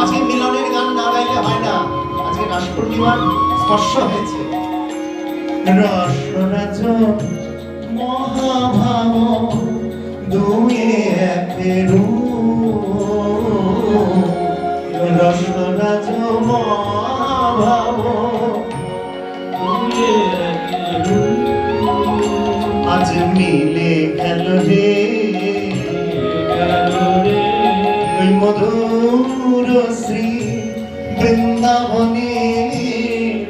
আজকে মিলনের গান না গাইলে হয় না, আজকে রাস পূর্ণিমার স্পর্শ হয়েছে। রসরাজ মহাভাব দুয়ে একের রসরাজ মহাভাব দুয়ে একের আজ মিলে গেল রে ওই মধুর শ্রী বৃন্দাবনে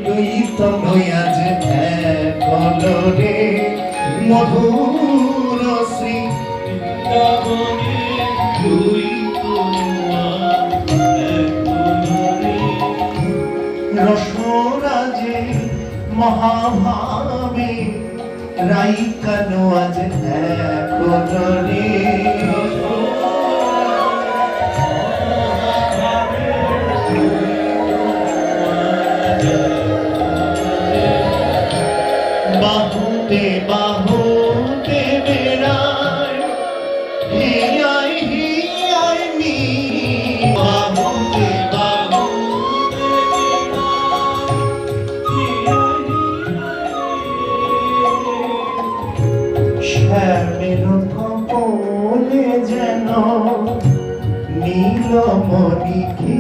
দুই তনয় আজ এক হলো রে মধুর শ্রী বৃন্দাবনে দুই রসরাজে মহাভাবে রাইকানো আজ এক হলো রে বাহুতে বাহুতে বেড়ায় হিয়াই হিয়াই মি বাহুতে বাহুতে শ্যামের কপলে যেন নীলমণি কি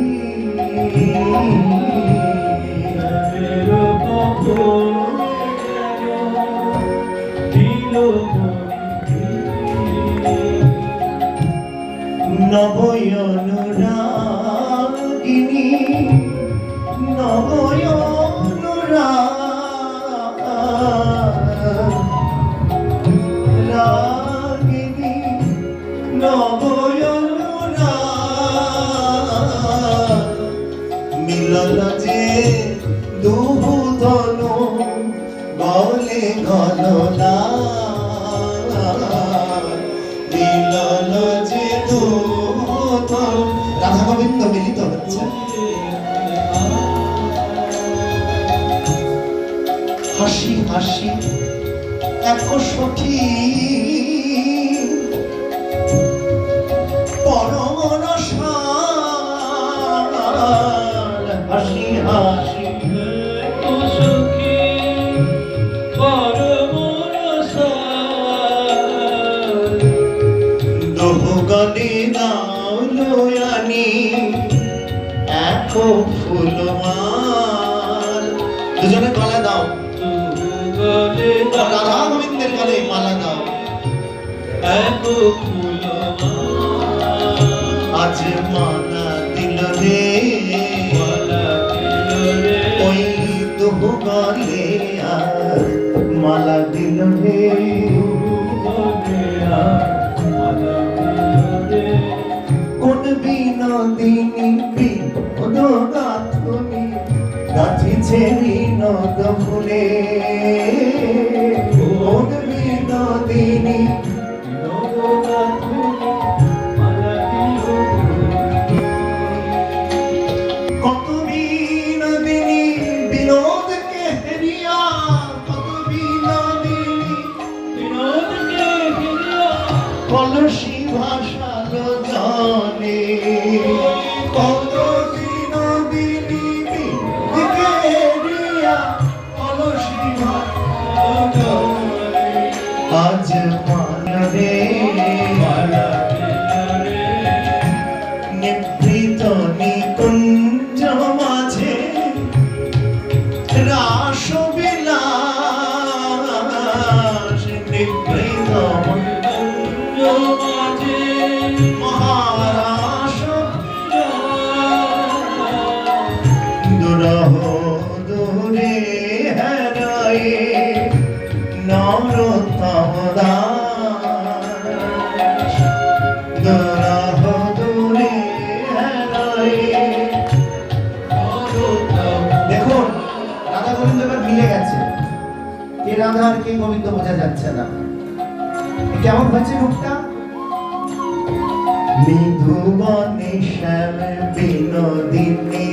নবয়নুরাগিনী নবয়নুরাগিনী নবয়নুরাগ মিলন যে দুধনু গলে গলনা মিলন যে রাধা গোবিন্দ মিলিত হচ্ছে। হাসি হাসি এক সখী পরম রসাল হাসি হাসি গলে নাওয়ানি এক ফুলমাল দুজনে গলা দাও রাধা গোবিন্দের গলে মালা দাও এক ফুলমাল আজ মালা দিল রে ওই দুহু গলে আর মালা দিল রে কোন বিনোদিনী বিনোদ গাথুনি গাথিছে বিনোদ ফুলে কোন বিনোদিনী বিনোদ গাথুনি কত বিনোদিনী বিনোদকে হেরিয়া কত বিনোদিনী বিনোদকে হেরিয়া কলসি ভাষা জানে কত বিনোদিনী বিকেরিয়া কলসি আজ মানরে নিভৃত নিকুঞ্জ মাঝে রাস বিলাস নিভৃত মাঝে মহারাস দুরহ দূরে হেরায়ে নরোত্তম দাস দুরহ দূরে হেরায়ে দেখুন রাধা গোবিন্দ এবার মিলে গেছে, কে রাধা আর কে গোবিন্দ বোঝা যাচ্ছে না। কেমন হয়েছে রূপটা? মৃদুবনে শ্যাম বিনোদিনী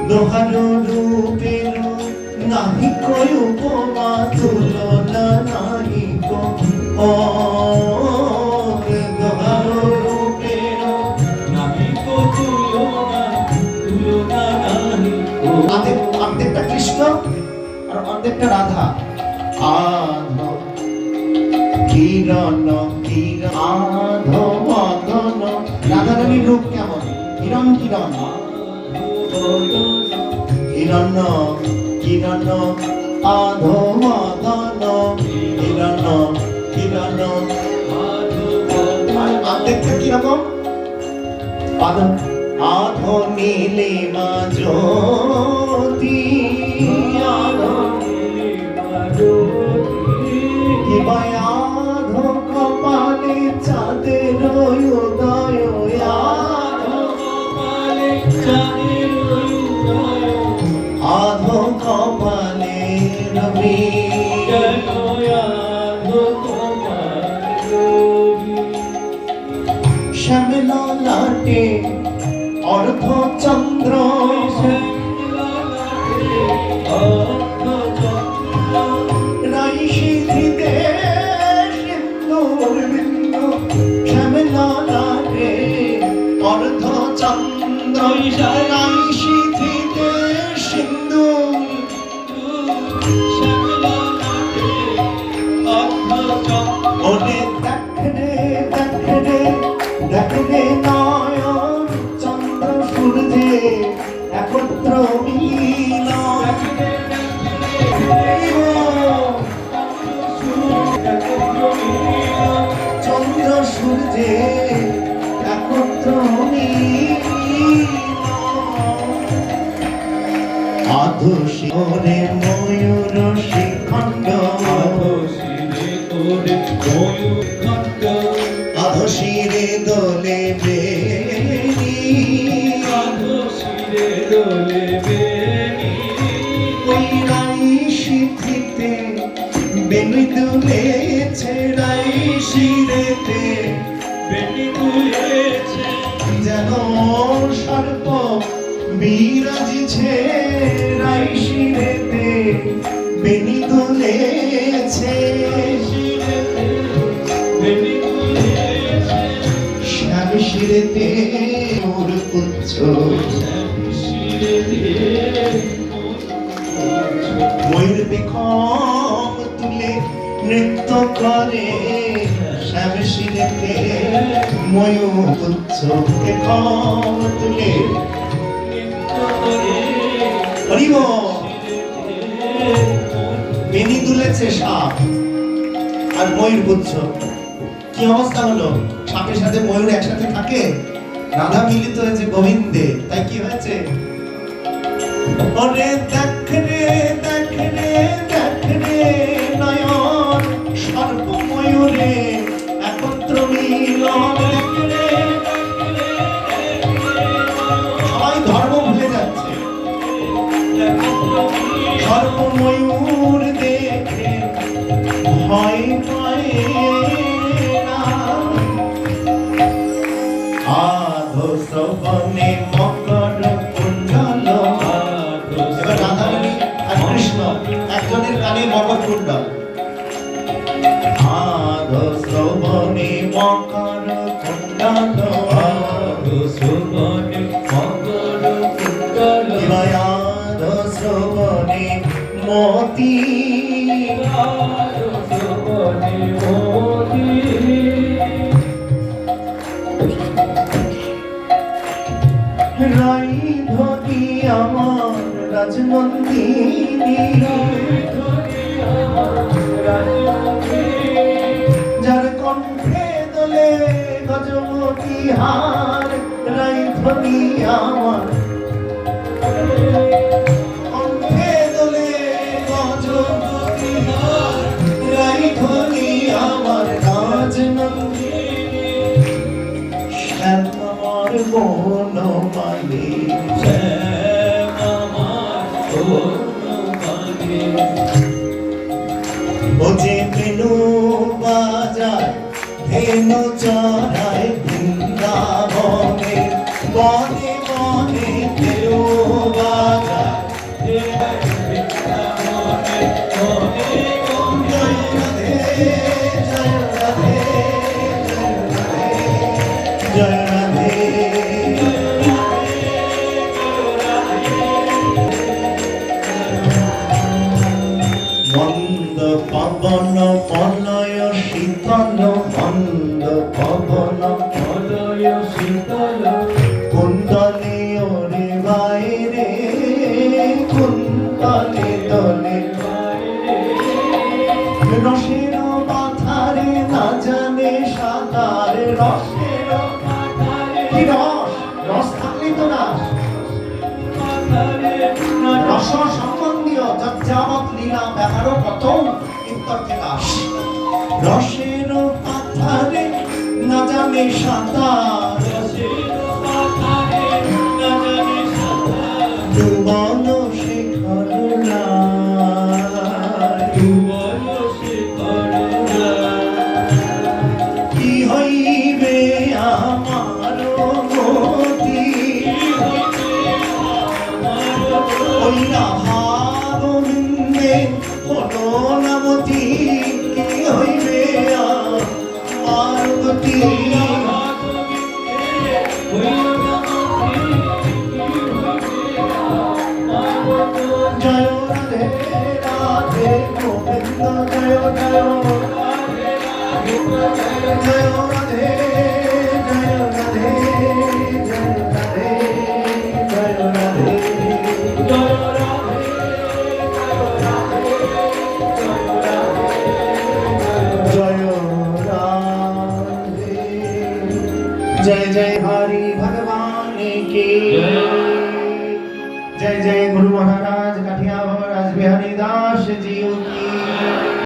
দোহার রূপের নাহি কই উপমা তুলনা নাহি রাধা আধ কিরণ কিরণ আধ মদন রাধারানীর রূপ কেমন? কিরণ কিরণ কিরণ কিরণ আধ মদন কিরণ কিরণ আর দেখতে কিরকম? আধ নীলিমা জ্যোতি কিবা আধ কপালে চাঁদের উদয় আধ কপালে রবি শ্যামলা লাটে অর্ধ চন্দ্র রাইশি ধৃতে সিন্দুর বিন্দু শ্যামলা লাটে অর্ধ চন্দ্র রাইশি ধৃতে সিন্দুর ওরে দেখরে দেখরে দেখরে নয়ন চন্দ্র সূর্যে একত্র মিলন চন্দ্র সূর্যে একত্র মিলন আধুশিরে ময়ূর শিখণ্ড আধুশিরে দোলে বেণী ওই রাইশি থিতে বেণী দুলেছে রাইশিরেতে যেন সর্প বিরাজিছে রাইশিরেতে বেণী দুলেছে শ্যামশিরেতে মোর পুচ্ছ ময়ূর পেখম তুলে নৃত্য করে শ্যামশিরেতে ময়ূর পুচ্ছ পেখম তুলে হরিব বেনি দুলেছে সাপ আর ময়ূর পুচ্ছ কি অবস্থা হলো? সাপের সাথে ময়ূর একসাথে থাকে, রাধা মিলিত হয়েছে গোবিন্দে, তাই কি হয়েছে? ওরে দেখরে দেখরে দেখরে নয়ন সর্প ময়ূরে একত্র মিলন সবাই ধর্ম ভুলে যাচ্ছে সর্প ময়ূর দেখে ভয় পায় আধো শ্রবণে মকর কুণ্ডল এবার রাধারানী আর কৃষ্ণ একজনের কানে মকর কুণ্ডল আধো শ্রবণে মকর কুণ্ডল আধো শ্রবণে মকর কুণ্ডল আধো শ্রবণে মতি আধো শ্রবণে মতি রাই ধরি আমার রাজনন্দিনী যার কণ্ঠে দোলে গজমতি হার রাই ধরি আমার কণ্ঠে দোলে গজমতি হার রাই ধরি আমার রাজনন্দিনী শ্যামার বনমালী ও যে বেনু বাজায় ধেনু চড়ায় বৃন্দাবনে বনে বনে ধেনু বাজায় জয় রাধে জয় রাধে জয় রাধে মন মন মলয় শীতল মন্দ পবন মলয় শীতল কুন্দলে ওরে বাইরে কুন্দলে দলে রসের পাথারে না জানে সাদার রসের কি রস রস থাকলেই তো রাস রস সম্বন্ধীয় যাবৎ লীলা ব্যাপারও কত ইত্যর্থে দাস রসের পাথারে না জানে সাদার যুবন শেখর কি হইবে আমার গতি ওই রাহার বৃন্দে কোনো নামতি কি হইবে আমার গতি জয় রাধে রাধে গোবিন্দ জয় জয় জয়